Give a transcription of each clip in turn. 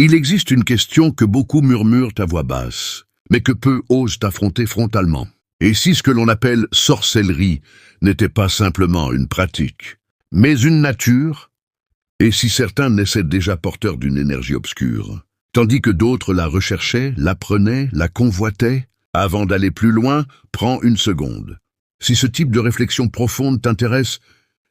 Il existe une question que beaucoup murmurent à voix basse, mais que peu osent affronter frontalement. Et si ce que l'on appelle sorcellerie n'était pas simplement une pratique, mais une nature? Et si certains naissaient déjà porteurs d'une énergie obscure, tandis que d'autres la recherchaient, l'apprenaient, la convoitaient? Avant d'aller plus loin, prends une seconde. Si ce type de réflexion profonde t'intéresse,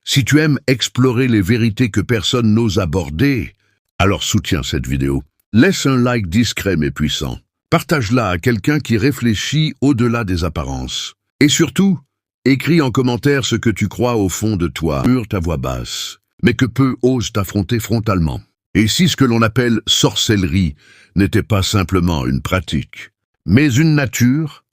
si tu aimes explorer les vérités que personne n'ose aborder, alors soutiens cette vidéo. Laisse un like discret mais puissant. Partage-la à quelqu'un qui réfléchit au-delà des apparences. Et surtout, écris en commentaire ce que tu crois au fond de toi, murmure ta voix basse, mais que peu osent affronter frontalement. Et si ce que l'on appelle sorcellerie n'était pas simplement une pratique, mais une nature?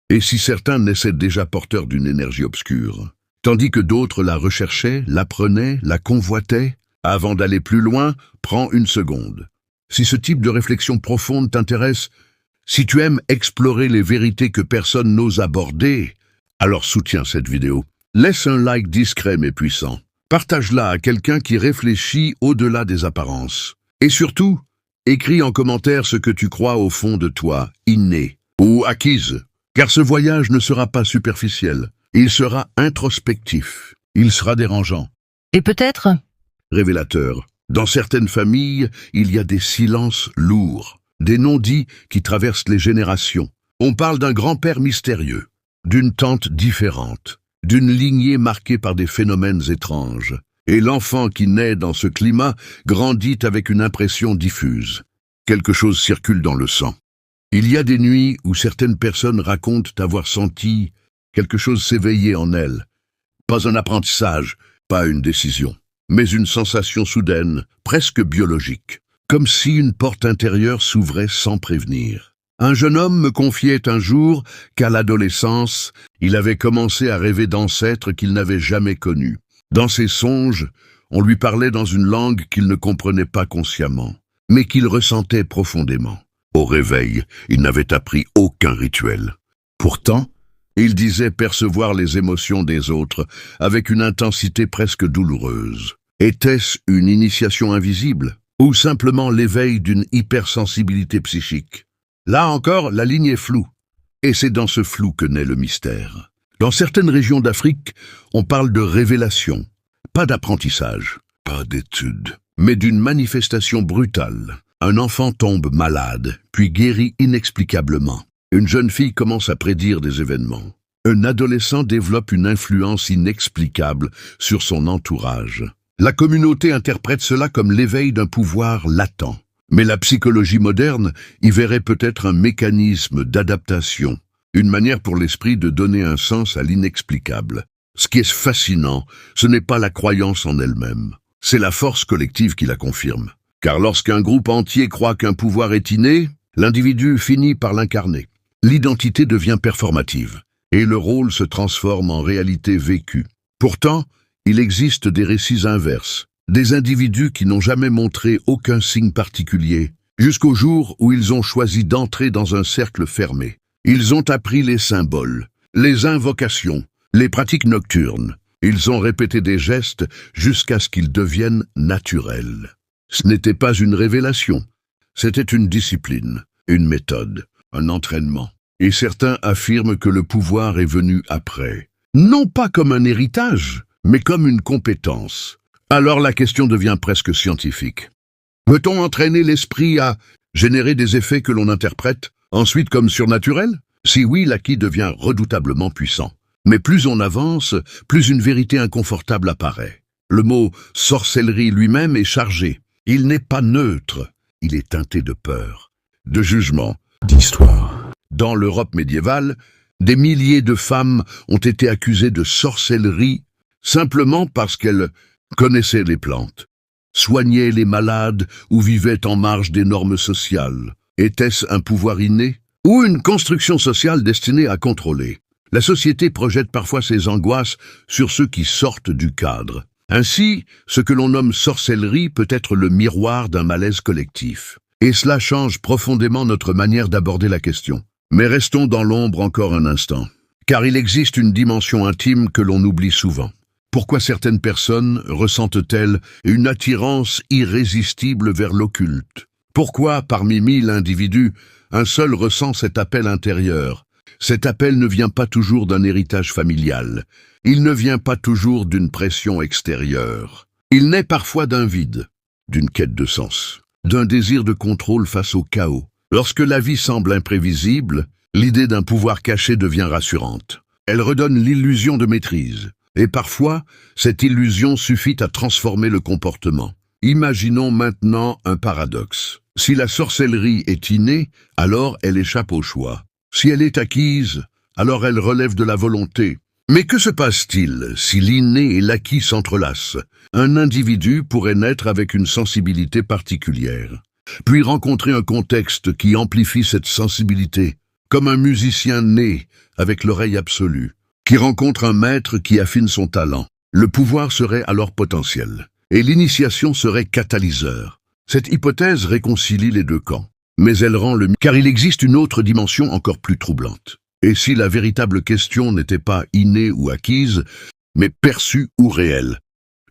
Et si certains naissaient déjà porteurs d'une énergie obscure, tandis que d'autres la recherchaient, l'apprenaient, la convoitaient? Avant d'aller plus loin, prends une seconde. Si ce type de réflexion profonde t'intéresse, si tu aimes explorer les vérités que personne n'ose aborder, alors soutiens cette vidéo. Laisse un like discret mais puissant. Partage-la à quelqu'un qui réfléchit au-delà des apparences. Et surtout, écris en commentaire ce que tu crois au fond de toi, inné ou acquise. Car ce voyage ne sera pas superficiel. Il sera introspectif. Il sera dérangeant. Et peut-être révélateur. Dans certaines familles, il y a des silences lourds, des non-dits qui traversent les générations. On parle d'un grand-père mystérieux, d'une tante différente, d'une lignée marquée par des phénomènes étranges. Et l'enfant qui naît dans ce climat grandit avec une impression diffuse. Quelque chose circule dans le sang. Il y a des nuits où certaines personnes racontent avoir senti quelque chose s'éveiller en elles. Pas un apprentissage, pas une décision, mais une sensation soudaine, presque biologique, comme si une porte intérieure s'ouvrait sans prévenir. Un jeune homme me confiait un jour qu'à l'adolescence, il avait commencé à rêver d'ancêtres qu'il n'avait jamais connus. Dans ses songes, on lui parlait dans une langue qu'il ne comprenait pas consciemment, mais qu'il ressentait profondément. Au réveil, il n'avait appris aucun rituel. Pourtant, il disait percevoir les émotions des autres avec une intensité presque douloureuse. Était-ce une initiation invisible ou simplement l'éveil d'une hypersensibilité psychique? Là encore, la ligne est floue, et c'est dans ce flou que naît le mystère. Dans certaines régions d'Afrique, on parle de révélation, pas d'apprentissage, pas d'étude, mais d'une manifestation brutale. Un enfant tombe malade, puis guérit inexplicablement. Une jeune fille commence à prédire des événements. Un adolescent développe une influence inexplicable sur son entourage. La communauté interprète cela comme l'éveil d'un pouvoir latent. Mais la psychologie moderne y verrait peut-être un mécanisme d'adaptation, une manière pour l'esprit de donner un sens à l'inexplicable. Ce qui est fascinant, ce n'est pas la croyance en elle-même, c'est la force collective qui la confirme. Car lorsqu'un groupe entier croit qu'un pouvoir est inné, l'individu finit par l'incarner. L'identité devient performative, et le rôle se transforme en réalité vécue. Pourtant, il existe des récits inverses, des individus qui n'ont jamais montré aucun signe particulier, jusqu'au jour où ils ont choisi d'entrer dans un cercle fermé. Ils ont appris les symboles, les invocations, les pratiques nocturnes. Ils ont répété des gestes jusqu'à ce qu'ils deviennent naturels. Ce n'était pas une révélation, c'était une discipline, une méthode, un entraînement. Et certains affirment que le pouvoir est venu après. Non pas comme un héritage, mais comme une compétence. Alors la question devient presque scientifique. Peut-on entraîner l'esprit à générer des effets que l'on interprète ensuite comme surnaturels? Si oui, l'acquis devient redoutablement puissant. Mais plus on avance, plus une vérité inconfortable apparaît. Le mot sorcellerie lui-même est chargé. Il n'est pas neutre, il est teinté de peur, de jugement, d'histoire. Dans l'Europe médiévale, des milliers de femmes ont été accusées de sorcellerie simplement parce qu'elles connaissaient les plantes, soignaient les malades ou vivaient en marge des normes sociales. Était-ce un pouvoir inné ou une construction sociale destinée à contrôler? La société projette parfois ses angoisses sur ceux qui sortent du cadre. Ainsi, ce que l'on nomme sorcellerie peut être le miroir d'un malaise collectif. Et cela change profondément notre manière d'aborder la question. Mais restons dans l'ombre encore un instant. Car il existe une dimension intime que l'on oublie souvent. Pourquoi certaines personnes ressentent-elles une attirance irrésistible vers l'occulte, Pourquoi, parmi 1000 individus, un seul ressent cet appel intérieur? Cet appel ne vient pas toujours d'un héritage familial. Il ne vient pas toujours d'une pression extérieure. Il naît parfois d'un vide, d'une quête de sens, d'un désir de contrôle face au chaos. Lorsque la vie semble imprévisible, l'idée d'un pouvoir caché devient rassurante. Elle redonne l'illusion de maîtrise. Et parfois, cette illusion suffit à transformer le comportement. Imaginons maintenant un paradoxe. Si la sorcellerie est innée, alors elle échappe au choix. Si elle est acquise, alors elle relève de la volonté. Mais que se passe-t-il si l'inné et l'acquis s'entrelacent? Un individu pourrait naître avec une sensibilité particulière, puis rencontrer un contexte qui amplifie cette sensibilité, comme un musicien né avec l'oreille absolue, qui rencontre un maître qui affine son talent. Le pouvoir serait alors potentiel, et l'initiation serait catalyseur. Cette hypothèse réconcilie les deux camps, mais elle rend car il existe une autre dimension encore plus troublante. Et si la véritable question n'était pas innée ou acquise, mais perçue ou réelle?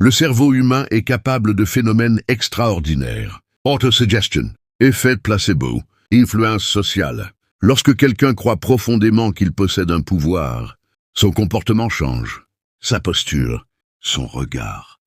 Le cerveau humain est capable de phénomènes extraordinaires. Autosuggestion, effet placebo, influence sociale. Lorsque quelqu'un croit profondément qu'il possède un pouvoir, son comportement change, sa posture, son regard,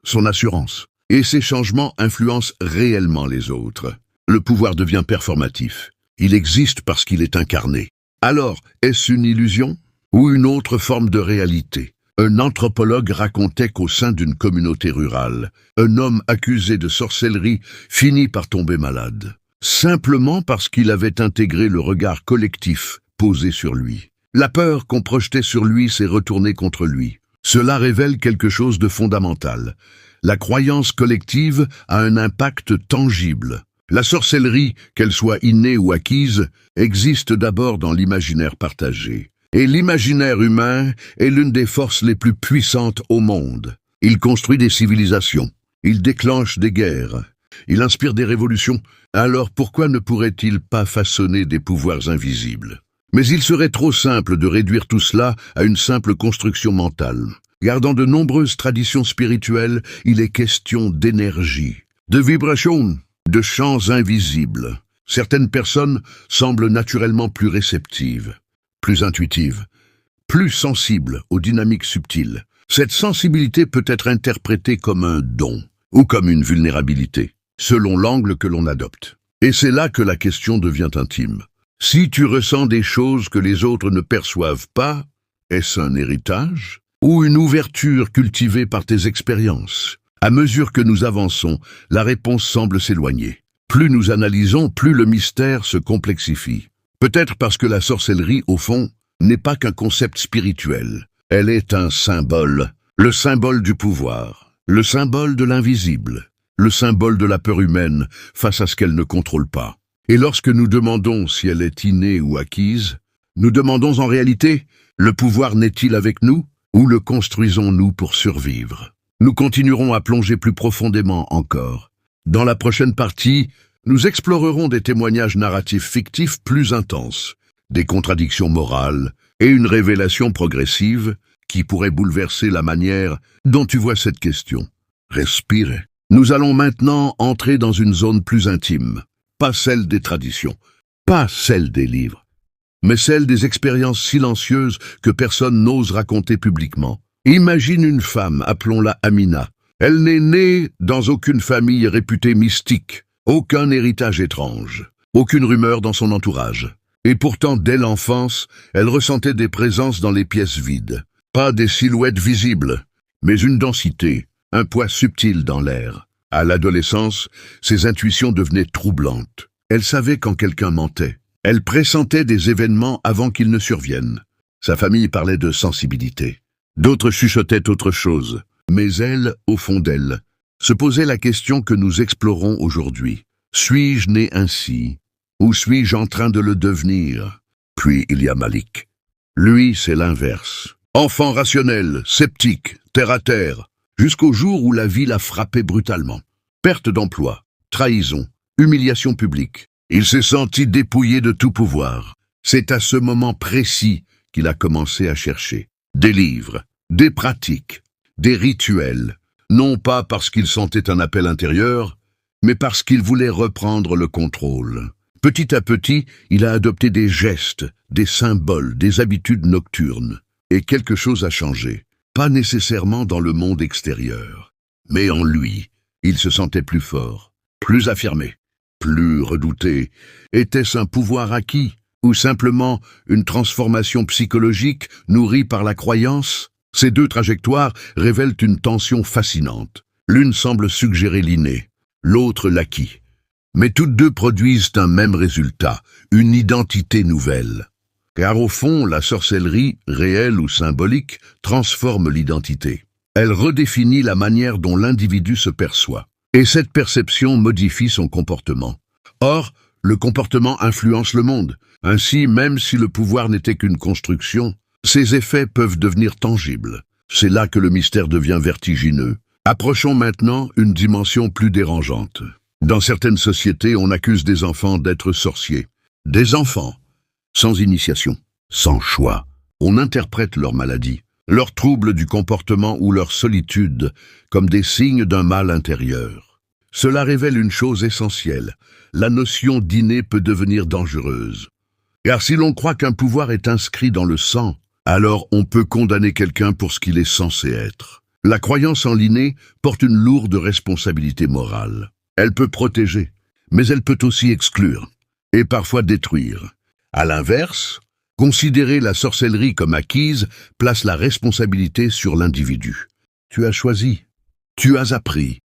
son assurance. Et ces changements influencent réellement les autres. Le pouvoir devient performatif. Il existe parce qu'il est incarné. Alors, est-ce une illusion ou une autre forme de réalité? Un anthropologue racontait qu'au sein d'une communauté rurale, un homme accusé de sorcellerie finit par tomber malade, simplement parce qu'il avait intégré le regard collectif posé sur lui. La peur qu'on projetait sur lui s'est retournée contre lui. Cela révèle quelque chose de fondamental. La croyance collective a un impact tangible. La sorcellerie, qu'elle soit innée ou acquise, existe d'abord dans l'imaginaire partagé. Et l'imaginaire humain est l'une des forces les plus puissantes au monde. Il construit des civilisations, il déclenche des guerres, il inspire des révolutions. Alors pourquoi ne pourrait-il pas façonner des pouvoirs invisibles? Mais il serait trop simple de réduire tout cela à une simple construction mentale. Car dans de nombreuses traditions spirituelles, il est question d'énergie, de vibration, de champs invisibles. Certaines personnes semblent naturellement plus réceptives, plus intuitives, plus sensibles aux dynamiques subtiles. Cette sensibilité peut être interprétée comme un don ou comme une vulnérabilité, selon l'angle que l'on adopte. Et c'est là que la question devient intime. Si tu ressens des choses que les autres ne perçoivent pas, est-ce un héritage ou une ouverture cultivée par tes expériences? À mesure que nous avançons, la réponse semble s'éloigner. Plus nous analysons, plus le mystère se complexifie. Peut-être parce que la sorcellerie, au fond, n'est pas qu'un concept spirituel. Elle est un symbole, le symbole du pouvoir, le symbole de l'invisible, le symbole de la peur humaine face à ce qu'elle ne contrôle pas. Et lorsque nous demandons si elle est innée ou acquise, nous demandons en réalité, le pouvoir naît-il avec nous ou le construisons-nous pour survivre? Nous continuerons à plonger plus profondément encore. Dans la prochaine partie, nous explorerons des témoignages narratifs fictifs plus intenses, des contradictions morales et une révélation progressive qui pourrait bouleverser la manière dont tu vois cette question. Respire. Nous allons maintenant entrer dans une zone plus intime, pas celle des traditions, pas celle des livres, mais celle des expériences silencieuses que personne n'ose raconter publiquement. Imagine une femme, appelons-la Amina. Elle n'est née dans aucune famille réputée mystique, aucun héritage étrange, aucune rumeur dans son entourage. Et pourtant, dès l'enfance, elle ressentait des présences dans les pièces vides. Pas des silhouettes visibles, mais une densité, un poids subtil dans l'air. À l'adolescence, ses intuitions devenaient troublantes. Elle savait quand quelqu'un mentait. Elle pressentait des événements avant qu'ils ne surviennent. Sa famille parlait de sensibilité. D'autres chuchotaient autre chose. Mais elle, au fond d'elle, se posait la question que nous explorons aujourd'hui. Suis-je né ainsi? Ou suis-je en train de le devenir? Puis il y a Malik. Lui, c'est l'inverse. Enfant rationnel, sceptique, terre à terre, jusqu'au jour où la vie l'a frappé brutalement. Perte d'emploi, trahison, humiliation publique. Il s'est senti dépouillé de tout pouvoir. C'est à ce moment précis qu'il a commencé à chercher des livres, des pratiques, des rituels, non pas parce qu'il sentait un appel intérieur, mais parce qu'il voulait reprendre le contrôle. Petit à petit, il a adopté des gestes, des symboles, des habitudes nocturnes. Et quelque chose a changé. Pas nécessairement dans le monde extérieur, mais en lui. Il se sentait plus fort, plus affirmé, plus redouté. Était-ce un pouvoir acquis ou simplement une transformation psychologique nourrie par la croyance? Ces deux trajectoires révèlent une tension fascinante. L'une semble suggérer l'inné, l'autre l'acquis. Mais toutes deux produisent un même résultat, une identité nouvelle. Car au fond, la sorcellerie, réelle ou symbolique, transforme l'identité. Elle redéfinit la manière dont l'individu se perçoit. Et cette perception modifie son comportement. Or, le comportement influence le monde. Ainsi, même si le pouvoir n'était qu'une construction, ses effets peuvent devenir tangibles. C'est là que le mystère devient vertigineux. Approchons maintenant une dimension plus dérangeante. Dans certaines sociétés, on accuse des enfants d'être sorciers. Des enfants, sans initiation, sans choix. On interprète leur maladie, leurs troubles du comportement ou leur solitude comme des signes d'un mal intérieur. Cela révèle une chose essentielle. La notion d'inné peut devenir dangereuse. Car si l'on croit qu'un pouvoir est inscrit dans le sang, alors on peut condamner quelqu'un pour ce qu'il est censé être. La croyance en l'inné porte une lourde responsabilité morale. Elle peut protéger, mais elle peut aussi exclure, et parfois détruire. À l'inverse, considérer la sorcellerie comme acquise place la responsabilité sur l'individu. Tu as choisi, tu as appris,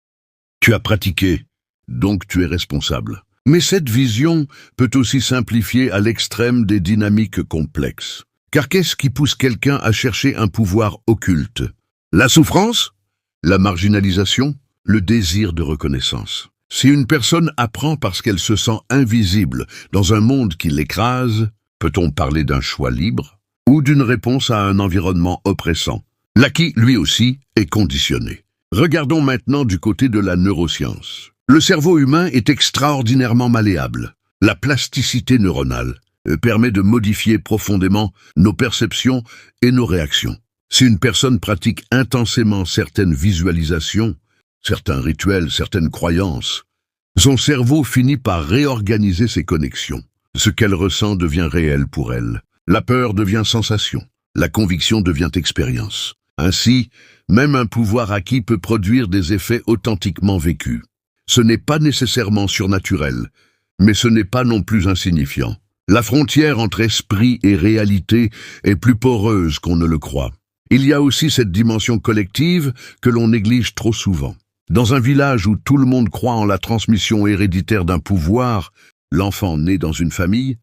tu as pratiqué, donc tu es responsable. Mais cette vision peut aussi simplifier à l'extrême des dynamiques complexes. Car qu'est-ce qui pousse quelqu'un à chercher un pouvoir occulte? La souffrance? La marginalisation? Le désir de reconnaissance? Si une personne apprend parce qu'elle se sent invisible dans un monde qui l'écrase, peut-on parler d'un choix libre ou d'une réponse à un environnement oppressant? L'acquis, lui aussi, est conditionné. Regardons maintenant du côté de la neuroscience. Le cerveau humain est extraordinairement malléable. La plasticité neuronale permet de modifier profondément nos perceptions et nos réactions. Si une personne pratique intensément certaines visualisations, certains rituels, certaines croyances, son cerveau finit par réorganiser ses connexions. Ce qu'elle ressent devient réel pour elle. La peur devient sensation. La conviction devient expérience. Ainsi, même un pouvoir acquis peut produire des effets authentiquement vécus. Ce n'est pas nécessairement surnaturel, mais ce n'est pas non plus insignifiant. La frontière entre esprit et réalité est plus poreuse qu'on ne le croit. Il y a aussi cette dimension collective que l'on néglige trop souvent. Dans un village où tout le monde croit en la transmission héréditaire d'un pouvoir, l'enfant né dans une famille,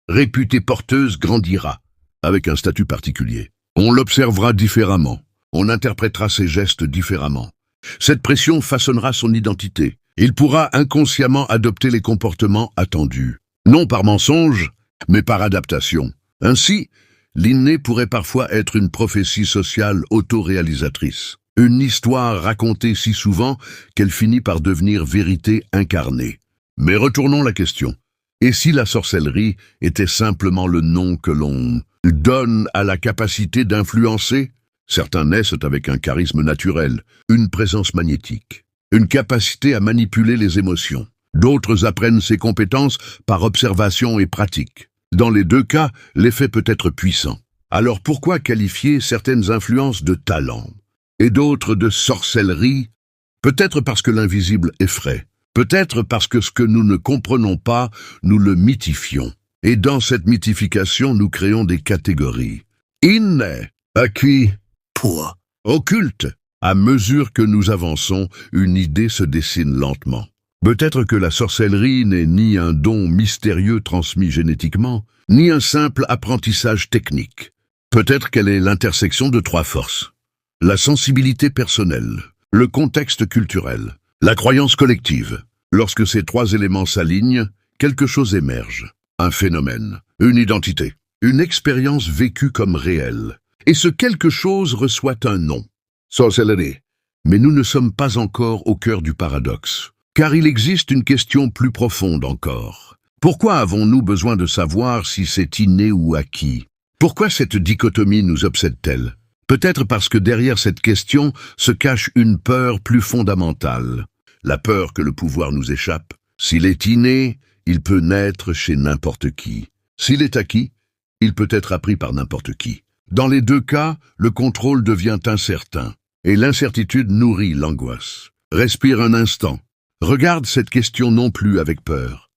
réputée porteuse, grandira, avec un statut particulier. On l'observera différemment, on interprétera ses gestes différemment. Cette pression façonnera son identité. Il pourra inconsciemment adopter les comportements attendus, non par mensonge, mais par adaptation. Ainsi, l'inné pourrait parfois être une prophétie sociale autoréalisatrice. Une histoire racontée si souvent qu'elle finit par devenir vérité incarnée. Mais retournons la question. Et si la sorcellerie était simplement le nom que l'on donne à la capacité d'influencer? Certains naissent avec un charisme naturel, une présence magnétique, une capacité à manipuler les émotions. D'autres apprennent ces compétences par observation et pratique. Dans les deux cas, l'effet peut être puissant. Alors pourquoi qualifier certaines influences de talent et d'autres de sorcellerie? Peut-être parce que l'invisible effraie. Peut-être parce que ce que nous ne comprenons pas, nous le mythifions. Et dans cette mythification, nous créons des catégories. Inné, acquis, pur, occulte. À mesure que nous avançons, une idée se dessine lentement. Peut-être que la sorcellerie n'est ni un don mystérieux transmis génétiquement, ni un simple apprentissage technique. Peut-être qu'elle est l'intersection de trois forces. La sensibilité personnelle, le contexte culturel, la croyance collective. Lorsque ces trois éléments s'alignent, quelque chose émerge. Un phénomène, une identité, une expérience vécue comme réelle. Et ce quelque chose reçoit un nom. Sorcellerie. Mais nous ne sommes pas encore au cœur du paradoxe. Car il existe une question plus profonde encore. Pourquoi avons-nous besoin de savoir si c'est inné ou acquis? Pourquoi cette dichotomie nous obsède-t-elle? Peut-être parce que derrière cette question se cache une peur plus fondamentale. la peur que le pouvoir nous échappe. S'il est inné, il peut naître chez n'importe qui. S'il est acquis, il peut être appris par n'importe qui. Dans les deux cas, le contrôle devient incertain, et l'incertitude nourrit l'angoisse. Respire un instant. Regarde cette question non plus avec peur,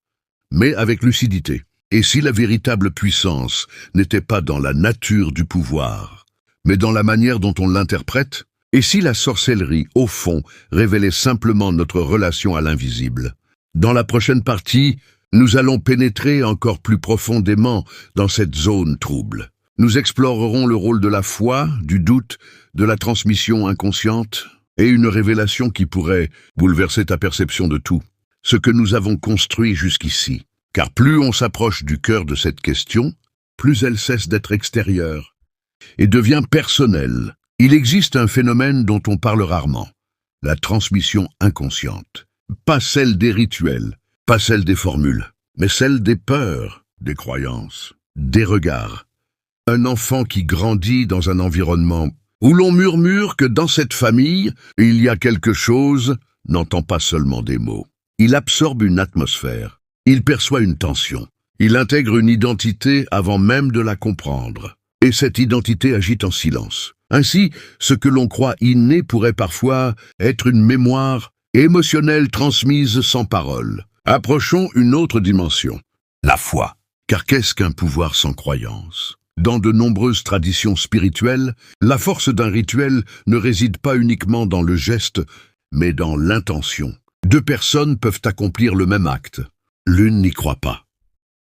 mais avec lucidité. Et si la véritable puissance n'était pas dans la nature du pouvoir, mais dans la manière dont on l'interprète? Et si la sorcellerie, au fond, révélait simplement notre relation à l'invisible? Dans la prochaine partie, nous allons pénétrer encore plus profondément dans cette zone trouble. Nous explorerons le rôle de la foi, du doute, de la transmission inconsciente, et une révélation qui pourrait bouleverser ta perception de tout, ce que nous avons construit jusqu'ici. Car plus on s'approche du cœur de cette question, plus elle cesse d'être extérieure et devient personnelle. Il existe un phénomène dont on parle rarement, la transmission inconsciente. Pas celle des rituels, pas celle des formules, mais celle des peurs, des croyances, des regards. Un enfant qui grandit dans un environnement où l'on murmure que dans cette famille, il y a quelque chose, n'entend pas seulement des mots. Il absorbe une atmosphère, il perçoit une tension, il intègre une identité avant même de la comprendre. Et cette identité agit en silence. Ainsi, ce que l'on croit inné pourrait parfois être une mémoire émotionnelle transmise sans parole. Approchons une autre dimension, la foi. Car qu'est-ce qu'un pouvoir sans croyance? Dans de nombreuses traditions spirituelles, la force d'un rituel ne réside pas uniquement dans le geste, mais dans l'intention. Deux personnes peuvent accomplir le même acte. L'une n'y croit pas.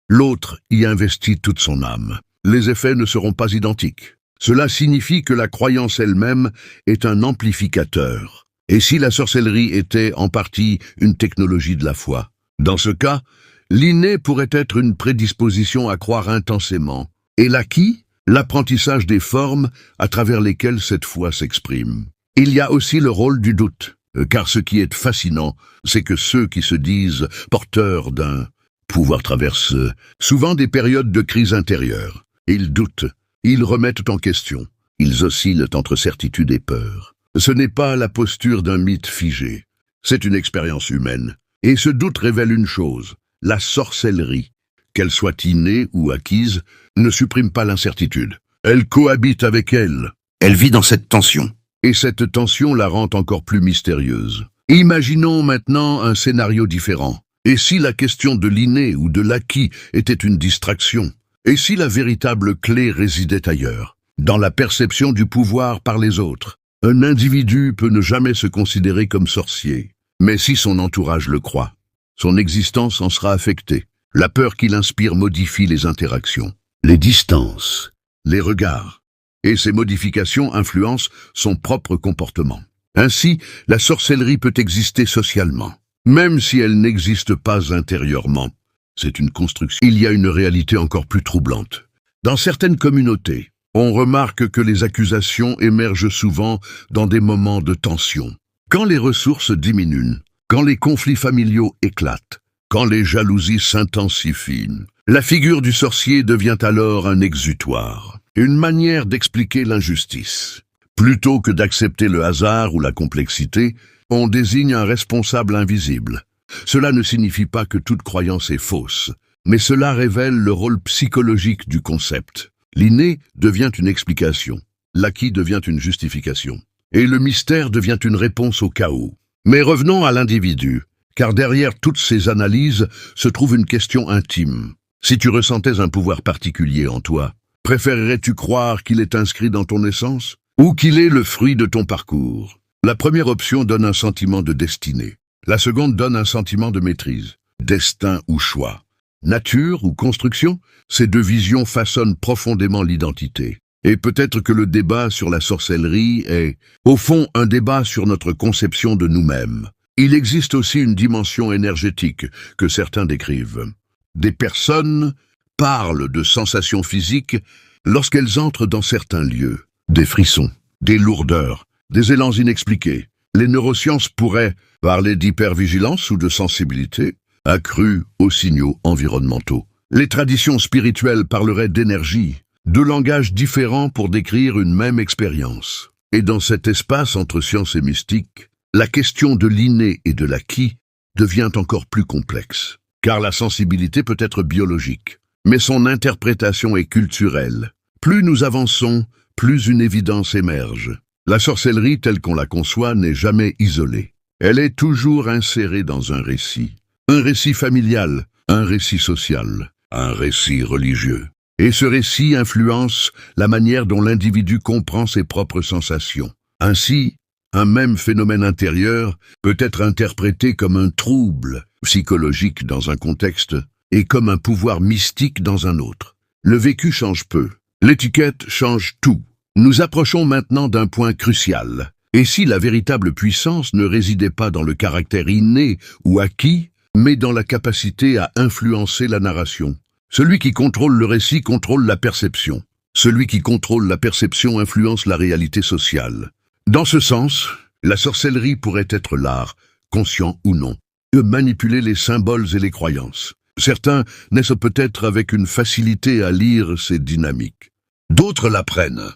L'autre y investit toute son âme. Les effets ne seront pas identiques. Cela signifie que la croyance elle-même est un amplificateur. Et si la sorcellerie était en partie une technologie de la foi? Dans ce cas, l'inné pourrait être une prédisposition à croire intensément. Et l'acquis, l'apprentissage des formes à travers lesquelles cette foi s'exprime. Il y a aussi le rôle du doute, car ce qui est fascinant, c'est que ceux qui se disent porteurs d'un pouvoir traversent souvent des périodes de crise intérieure. Ils doutent, ils remettent en question, ils oscillent entre certitude et peur. Ce n'est pas la posture d'un mythe figé, c'est une expérience humaine. Et ce doute révèle une chose, la sorcellerie, qu'elle soit innée ou acquise, ne supprime pas l'incertitude. Elle cohabite avec elle. Elle vit dans cette tension. Et cette tension la rend encore plus mystérieuse. Imaginons maintenant un scénario différent. Et si la question de l'inné ou de l'acquis était une distraction? Et si la véritable clé résidait ailleurs, dans la perception du pouvoir par les autres? Un individu peut ne jamais se considérer comme sorcier. Mais si son entourage le croit, son existence en sera affectée. La peur qu'il inspire modifie les interactions, les distances, les regards, et ces modifications influencent son propre comportement. Ainsi, la sorcellerie peut exister socialement, même si elle n'existe pas intérieurement. C'est une construction. Il y a une réalité encore plus troublante. Dans certaines communautés, on remarque que les accusations émergent souvent dans des moments de tension. Quand les ressources diminuent, quand les conflits familiaux éclatent, quand les jalousies s'intensifient, la figure du sorcier devient alors un exutoire, une manière d'expliquer l'injustice. Plutôt que d'accepter le hasard ou la complexité, on désigne un responsable invisible. Cela ne signifie pas que toute croyance est fausse, mais cela révèle le rôle psychologique du concept. L'inné devient une explication, l'acquis devient une justification, et le mystère devient une réponse au chaos. Mais revenons à l'individu. Car derrière toutes ces analyses se trouve une question intime. Si tu ressentais un pouvoir particulier en toi, préférerais-tu croire qu'il est inscrit dans ton essence ou qu'il est le fruit de ton parcours? La première option donne un sentiment de destinée. La seconde donne un sentiment de maîtrise, destin ou choix. Nature ou construction, ces deux visions façonnent profondément l'identité. Et peut-être que le débat sur la sorcellerie est, au fond, un débat sur notre conception de nous-mêmes. Il existe aussi une dimension énergétique que certains décrivent. Des personnes parlent de sensations physiques lorsqu'elles entrent dans certains lieux. Des frissons, des lourdeurs, des élans inexpliqués. Les neurosciences pourraient parler d'hypervigilance ou de sensibilité accrue aux signaux environnementaux. Les traditions spirituelles parleraient d'énergie, de langages différents pour décrire une même expérience. Et dans cet espace entre science et mystique, la question de l'inné et de l'acquis devient encore plus complexe, car la sensibilité peut être biologique, mais son interprétation est culturelle. Plus nous avançons, plus une évidence émerge. La sorcellerie telle qu'on la conçoit n'est jamais isolée. Elle est toujours insérée dans un récit familial, un récit social, un récit religieux. Et ce récit influence la manière dont l'individu comprend ses propres sensations. Ainsi, un même phénomène intérieur peut être interprété comme un trouble psychologique dans un contexte et comme un pouvoir mystique dans un autre. Le vécu change peu. L'étiquette change tout. Nous approchons maintenant d'un point crucial. Et si la véritable puissance ne résidait pas dans le caractère inné ou acquis, mais dans la capacité à influencer la narration? Celui qui contrôle le récit contrôle la perception. Celui qui contrôle la perception influence la réalité sociale. Dans ce sens, la sorcellerie pourrait être l'art, conscient ou non, de manipuler les symboles et les croyances. Certains naissent peut-être avec une facilité à lire ces dynamiques. D'autres l'apprennent.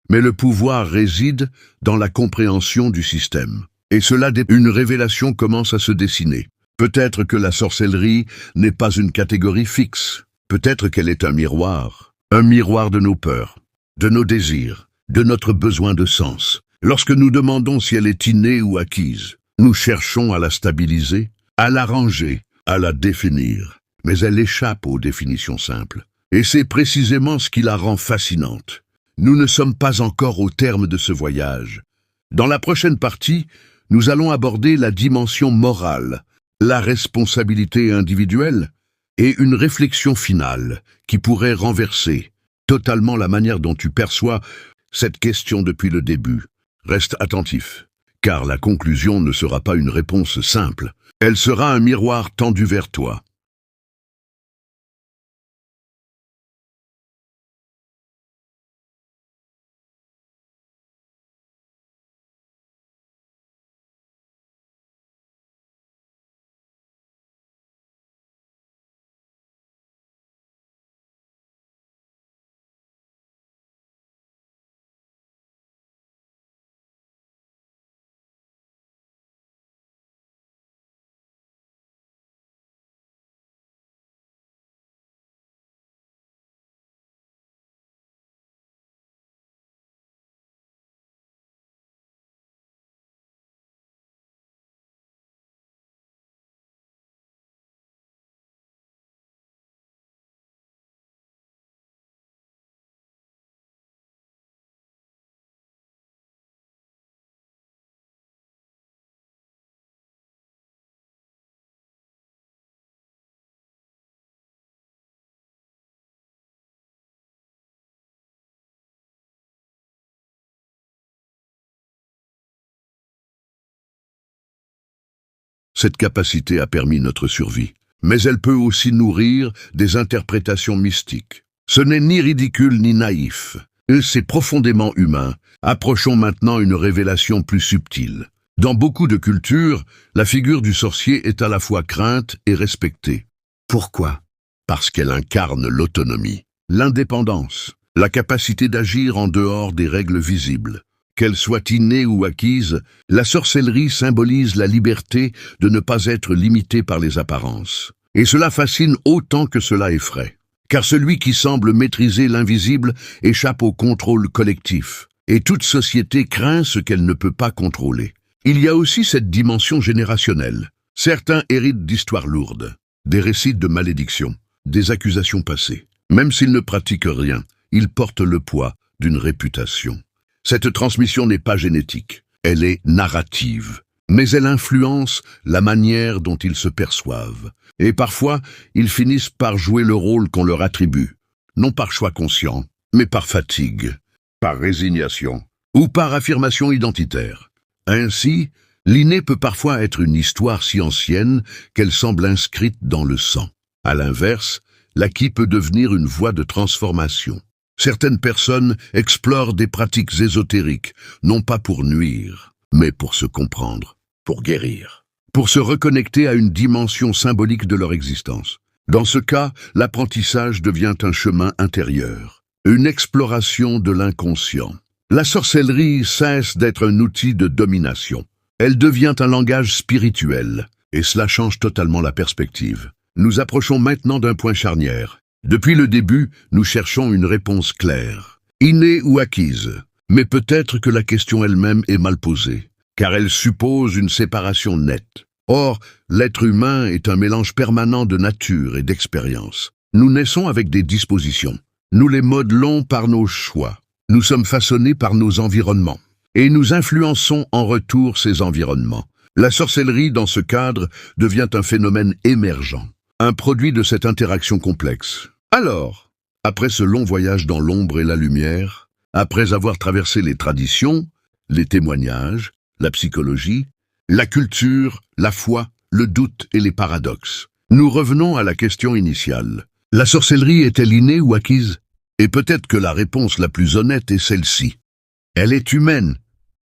Mais le pouvoir réside dans la compréhension du système. Et une révélation commence à se dessiner. Peut-être que la sorcellerie n'est pas une catégorie fixe. Peut-être qu'elle est un miroir de nos peurs, de nos désirs, de notre besoin de sens. Lorsque nous demandons si elle est innée ou acquise, nous cherchons à la stabiliser, à la ranger, à la définir. Mais elle échappe aux définitions simples. Et c'est précisément ce qui la rend fascinante. Nous ne sommes pas encore au terme de ce voyage. Dans la prochaine partie, nous allons aborder la dimension morale, la responsabilité individuelle et une réflexion finale qui pourrait renverser totalement la manière dont tu perçois cette question depuis le début. Reste attentif, car la conclusion ne sera pas une réponse simple. Elle sera un miroir tendu vers toi. Cette capacité a permis notre survie, mais elle peut aussi nourrir des interprétations mystiques. Ce n'est ni ridicule ni naïf, c'est profondément humain. Approchons maintenant une révélation plus subtile. Dans beaucoup de cultures, la figure du sorcier est à la fois crainte et respectée. Pourquoi? Parce qu'elle incarne l'autonomie, l'indépendance, la capacité d'agir en dehors des règles visibles. Qu'elle soit innée ou acquise, la sorcellerie symbolise la liberté de ne pas être limitée par les apparences. Et cela fascine autant que cela effraie. Car celui qui semble maîtriser l'invisible échappe au contrôle collectif. Et toute société craint ce qu'elle ne peut pas contrôler. Il y a aussi cette dimension générationnelle. Certains héritent d'histoires lourdes, des récits de malédiction, des accusations passées. Même s'ils ne pratiquent rien, ils portent le poids d'une réputation. Cette transmission n'est pas génétique, elle est narrative, mais elle influence la manière dont ils se perçoivent. Et parfois, ils finissent par jouer le rôle qu'on leur attribue, non par choix conscient, mais par fatigue, par résignation ou par affirmation identitaire. Ainsi, l'inné peut parfois être une histoire si ancienne qu'elle semble inscrite dans le sang. À l'inverse, l'acquis peut devenir une voie de transformation. Certaines personnes explorent des pratiques ésotériques, non pas pour nuire, mais pour se comprendre, pour guérir, pour se reconnecter à une dimension symbolique de leur existence. Dans ce cas, l'apprentissage devient un chemin intérieur, une exploration de l'inconscient. La sorcellerie cesse d'être un outil de domination. Elle devient un langage spirituel, et cela change totalement la perspective. Nous approchons maintenant d'un point charnière. Depuis le début, nous cherchons une réponse claire, innée ou acquise. Mais peut-être que la question elle-même est mal posée, car elle suppose une séparation nette. Or, l'être humain est un mélange permanent de nature et d'expérience. Nous naissons avec des dispositions. Nous les modelons par nos choix. Nous sommes façonnés par nos environnements. Et nous influençons en retour ces environnements. La sorcellerie, dans ce cadre, devient un phénomène émergent, un produit de cette interaction complexe. Alors, après ce long voyage dans l'ombre et la lumière, après avoir traversé les traditions, les témoignages, la psychologie, la culture, la foi, le doute et les paradoxes, nous revenons à la question initiale. La sorcellerie est-elle innée ou acquise? Et peut-être que la réponse la plus honnête est celle-ci. Elle est humaine.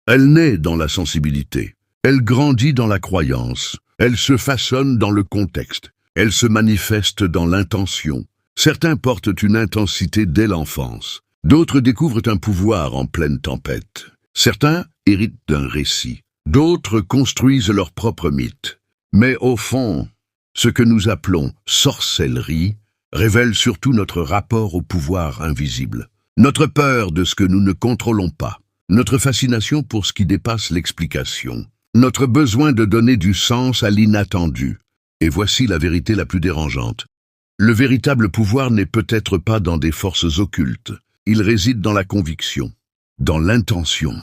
Elle naît dans la sensibilité. Elle grandit dans la croyance. Elle se façonne dans le contexte. Elle se manifeste dans l'intention. Certains portent une intensité dès l'enfance. D'autres découvrent un pouvoir en pleine tempête. Certains héritent d'un récit. D'autres construisent leur propre mythe. Mais au fond, ce que nous appelons sorcellerie révèle surtout notre rapport au pouvoir invisible. Notre peur de ce que nous ne contrôlons pas. Notre fascination pour ce qui dépasse l'explication. Notre besoin de donner du sens à l'inattendu. Et voici la vérité la plus dérangeante. Le véritable pouvoir n'est peut-être pas dans des forces occultes. Il réside dans la conviction, dans l'intention,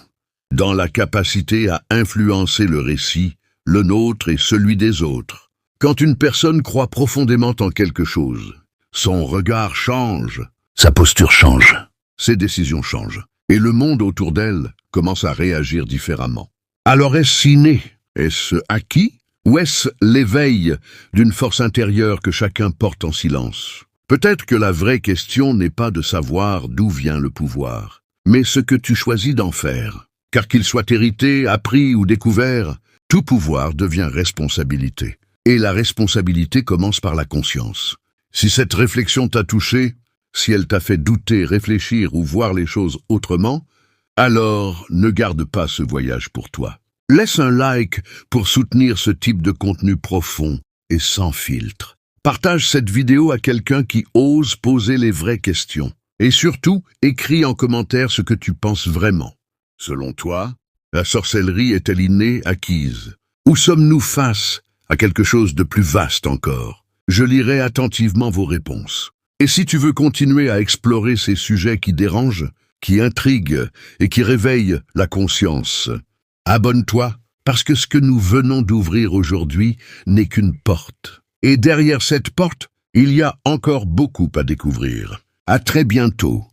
dans la capacité à influencer le récit, le nôtre et celui des autres. Quand une personne croit profondément en quelque chose, son regard change, sa posture change, ses décisions changent, et le monde autour d'elle commence à réagir différemment. Alors est-ce inné? Est-ce acquis? Ou est-ce l'éveil d'une force intérieure que chacun porte en silence? Peut-être que la vraie question n'est pas de savoir d'où vient le pouvoir, mais ce que tu choisis d'en faire. Car qu'il soit hérité, appris ou découvert, tout pouvoir devient responsabilité. Et la responsabilité commence par la conscience. Si cette réflexion t'a touché, si elle t'a fait douter, réfléchir ou voir les choses autrement, alors ne garde pas ce voyage pour toi. Laisse un like pour soutenir ce type de contenu profond et sans filtre. Partage cette vidéo à quelqu'un qui ose poser les vraies questions. Et surtout, écris en commentaire ce que tu penses vraiment. Selon toi, la sorcellerie est-elle innée, acquise? Ou sommes-nous face à quelque chose de plus vaste encore? Je lirai attentivement vos réponses. Et si tu veux continuer à explorer ces sujets qui dérangent, qui intriguent et qui réveillent la conscience, abonne-toi, parce que ce que nous venons d'ouvrir aujourd'hui n'est qu'une porte. Et derrière cette porte, il y a encore beaucoup à découvrir. À très bientôt.